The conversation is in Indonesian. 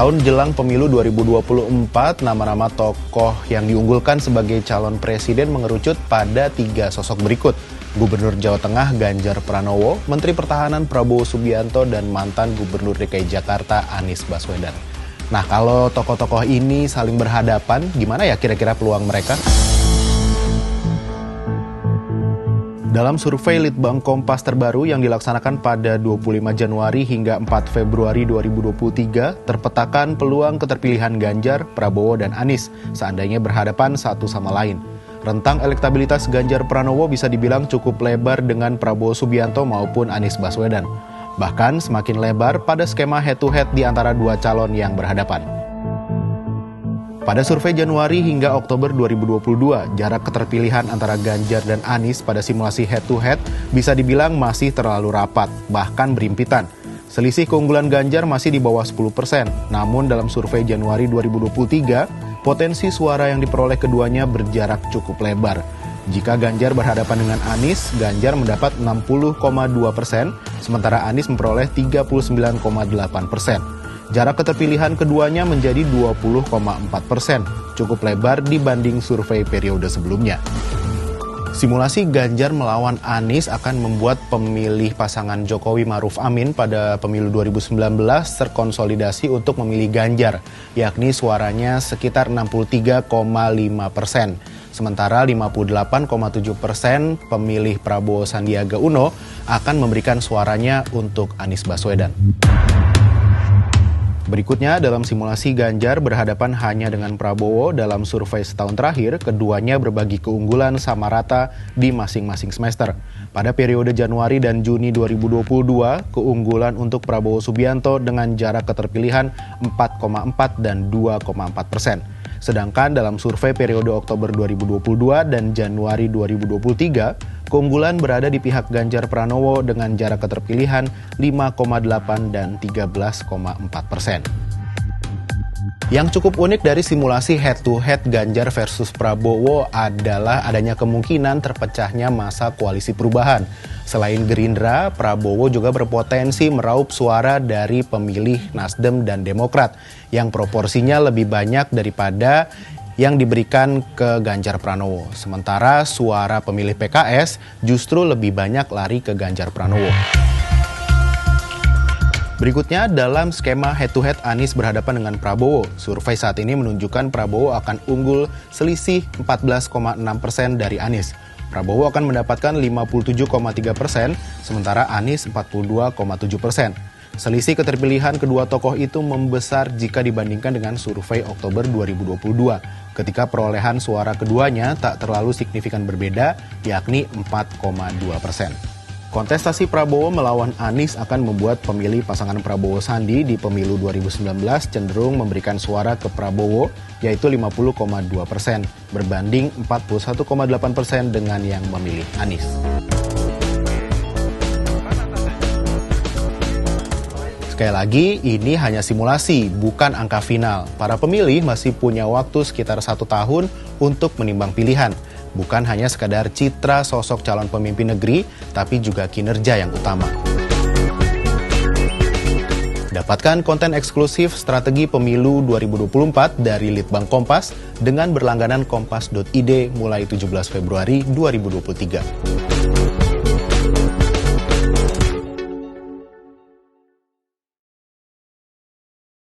Setahun jelang pemilu 2024, nama-nama tokoh yang diunggulkan sebagai calon presiden mengerucut pada 3 sosok berikut. Gubernur Jawa Tengah Ganjar Pranowo, Menteri Pertahanan Prabowo Subianto, dan mantan Gubernur DKI Jakarta Anies Baswedan. Nah, kalau tokoh-tokoh ini saling berhadapan, gimana ya kira-kira peluang mereka? Dalam survei Litbang Kompas terbaru yang dilaksanakan pada 25 Januari hingga 4 Februari 2023, terpetakan peluang keterpilihan Ganjar, Prabowo, dan Anies seandainya berhadapan satu sama lain. Rentang elektabilitas Ganjar Pranowo bisa dibilang cukup lebar dengan Prabowo Subianto maupun Anies Baswedan. Bahkan semakin lebar pada skema head-to-head di antara dua calon yang berhadapan. Pada survei Januari hingga Oktober 2022, jarak keterpilihan antara Ganjar dan Anies pada simulasi head-to-head bisa dibilang masih terlalu rapat, bahkan berimpitan. Selisih keunggulan Ganjar masih di bawah 10%, namun dalam survei Januari 2023, potensi suara yang diperoleh keduanya berjarak cukup lebar. Jika Ganjar berhadapan dengan Anies, Ganjar mendapat 60,2%, sementara Anies memperoleh 39,8%. Jarak keterpilihan keduanya menjadi 20,4%, cukup lebar dibanding survei periode sebelumnya. Simulasi Ganjar melawan Anies akan membuat pemilih pasangan Jokowi Ma'ruf Amin pada pemilu 2019 terkonsolidasi untuk memilih Ganjar, yakni suaranya sekitar 63,5%. Sementara 58,7% pemilih Prabowo Sandiaga Uno akan memberikan suaranya untuk Anies Baswedan. Berikutnya, dalam simulasi Ganjar berhadapan hanya dengan Prabowo dalam survei setahun terakhir, keduanya berbagi keunggulan sama rata di masing-masing semester. Pada periode Januari dan Juni 2022, keunggulan untuk Prabowo Subianto dengan jarak keterpilihan 4,4 dan 2,4%. Sedangkan dalam survei periode Oktober 2022 dan Januari 2023, keunggulan berada di pihak Ganjar Pranowo dengan jarak keterpilihan 5,8 dan 13,4%. Yang cukup unik dari simulasi head-to-head Ganjar versus Prabowo adalah adanya kemungkinan terpecahnya masa koalisi perubahan. Selain Gerindra, Prabowo juga berpotensi meraup suara dari pemilih Nasdem dan Demokrat yang proporsinya lebih banyak daripada yang diberikan ke Ganjar Pranowo. Sementara suara pemilih PKS justru lebih banyak lari ke Ganjar Pranowo. Berikutnya, dalam skema head-to-head Anies berhadapan dengan Prabowo, survei saat ini menunjukkan Prabowo akan unggul selisih 14,6% dari Anies. Prabowo akan mendapatkan 57,3%, sementara Anies 42,7%. Selisih keterpilihan kedua tokoh itu membesar jika dibandingkan dengan survei Oktober 2022, ketika perolehan suara keduanya tak terlalu signifikan berbeda, yakni 4,2%. Kontestasi Prabowo melawan Anies akan membuat pemilih pasangan Prabowo Sandi di pemilu 2019 cenderung memberikan suara ke Prabowo, yaitu 50,2%, berbanding 41,8% dengan yang memilih Anies. Sekali lagi, ini hanya simulasi, bukan angka final. Para pemilih masih punya waktu sekitar 1 tahun untuk menimbang pilihan. Bukan hanya sekadar citra sosok calon pemimpin negeri, tapi juga kinerja yang utama. Dapatkan konten eksklusif strategi pemilu 2024 dari Litbang Kompas dengan berlangganan kompas.id mulai 17 Februari 2023.